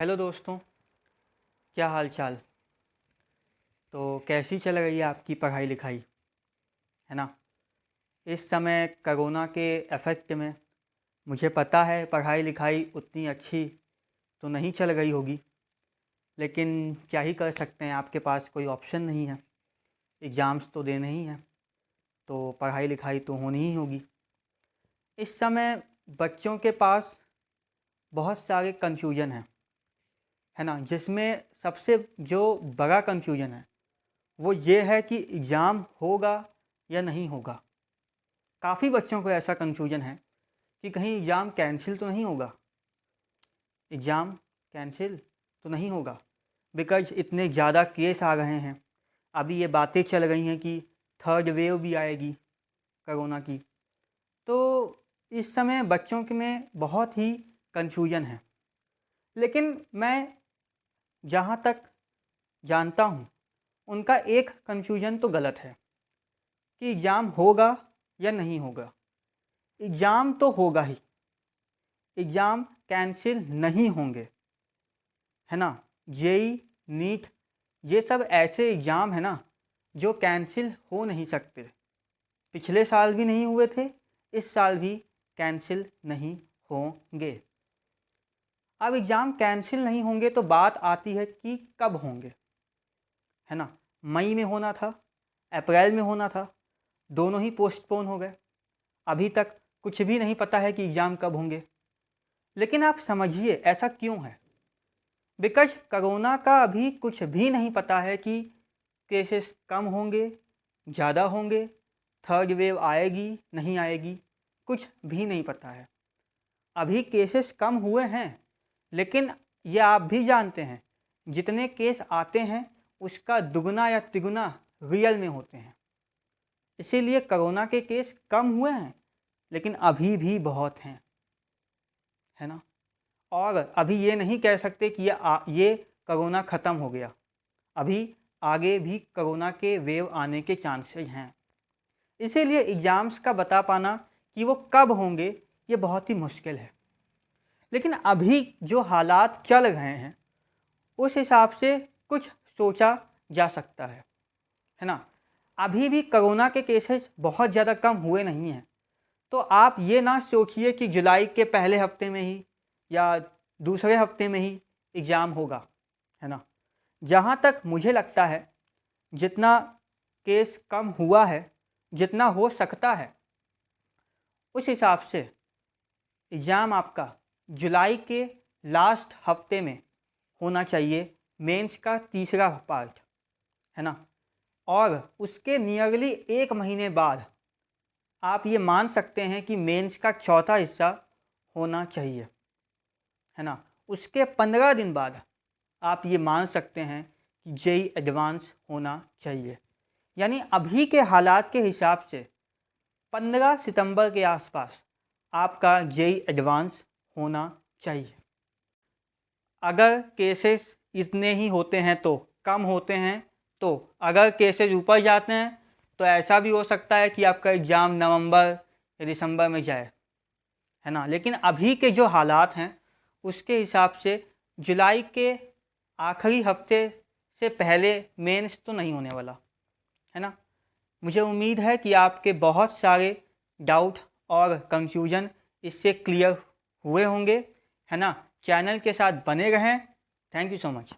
Hello दोस्तों, क्या हाल चाल। तो कैसी चल रही है आपकी पढ़ाई लिखाई, है ना। इस समय कोरोना के इफ़ेक्ट में मुझे पता है पढ़ाई लिखाई उतनी अच्छी तो नहीं चल रही होगी, लेकिन क्या ही कर सकते हैं, आपके पास कोई ऑप्शन नहीं है। एग्ज़ाम्स तो देने ही हैं, तो पढ़ाई लिखाई तो होनी ही होगी। इस समय बच्चों के पास बहुत सारे कन्फ्यूजन हैं, है ना। जिसमें सबसे जो बड़ा कन्फ्यूजन है वो ये है कि एग्ज़ाम होगा या नहीं होगा। काफ़ी बच्चों को ऐसा कन्फ्यूजन है कि कहीं एग्ज़ाम कैंसिल तो नहीं होगा, एग्ज़ाम कैंसिल तो नहीं होगा, बिकॉज इतने ज़्यादा केस आ रहे हैं। अभी ये बातें चल रही हैं कि थर्ड वेव भी आएगी कोरोना की। तो इस समय बच्चों के में बहुत ही कन्फ्यूजन है। लेकिन मैं जहाँ तक जानता हूँ उनका एक कन्फ्यूजन तो गलत है कि एग्ज़ाम होगा या नहीं होगा। एग्ज़ाम तो होगा ही, एग्ज़ाम कैंसिल नहीं होंगे, है ना। जेई, नीट, ये सब ऐसे एग्ज़ाम है ना जो कैंसिल हो नहीं सकते। पिछले साल भी नहीं हुए थे, इस साल भी कैंसिल नहीं होंगे। अब एग्ज़ाम कैंसिल नहीं होंगे तो बात आती है कि कब होंगे, है ना। मई में होना था, अप्रैल में होना था, दोनों ही पोस्टपोन हो गए। अभी तक कुछ भी नहीं पता है कि एग्ज़ाम कब होंगे। लेकिन आप समझिए ऐसा क्यों है। बिकॉज कोरोना का अभी कुछ भी नहीं पता है कि केसेस कम होंगे, ज़्यादा होंगे, थर्ड वेव आएगी नहीं आएगी, कुछ भी नहीं पता है। अभी केसेस कम हुए हैं, लेकिन ये आप भी जानते हैं जितने केस आते हैं उसका दुगना या तिगुना रियल में होते हैं। इसीलिए कोरोना के केस कम हुए हैं, लेकिन अभी भी बहुत हैं, है ना। और अभी ये नहीं कह सकते कि ये कोरोना ख़त्म हो गया। अभी आगे भी कोरोना के वेव आने के चांसेस हैं। इसीलिए एग्ज़ाम्स का बता पाना कि वो कब होंगे ये बहुत ही मुश्किल है। लेकिन अभी जो हालात चल रहे हैं उस हिसाब से कुछ सोचा जा सकता है ना। अभी भी कोरोना के केसेस बहुत ज़्यादा कम हुए नहीं हैं। तो आप ये ना सोचिए कि जुलाई के पहले हफ्ते में ही या दूसरे हफ्ते में ही एग्ज़ाम होगा, है ना। जहाँ तक मुझे लगता है जितना केस कम हुआ है, जितना हो सकता है, उस हिसाब से एग्ज़ाम आपका जुलाई के लास्ट हफ्ते में होना चाहिए, मेंस का तीसरा पार्ट, है ना। और उसके नियरली 1 महीने बाद आप ये मान सकते हैं कि मेंस का चौथा हिस्सा होना चाहिए, है ना। उसके 15 दिन बाद आप ये मान सकते हैं कि जेई एडवांस होना चाहिए। यानी अभी के हालात के हिसाब से 15 सितंबर के आसपास आपका जेई एडवांस होना चाहिए। अगर केसेस इतने ही होते हैं तो कम होते हैं, तो अगर केसेस ऊपर जाते हैं तो ऐसा भी हो सकता है कि आपका एग्ज़ाम नवंबर या दिसंबर में जाए, है ना। लेकिन अभी के जो हालात हैं उसके हिसाब से जुलाई के आखिरी हफ्ते से पहले मेंस तो नहीं होने वाला, है ना। मुझे उम्मीद है कि आपके बहुत सारे डाउट और कंफ्यूजन इससे क्लियर हुए होंगे, है ना। चैनल के साथ बने रहें। Thank you so much.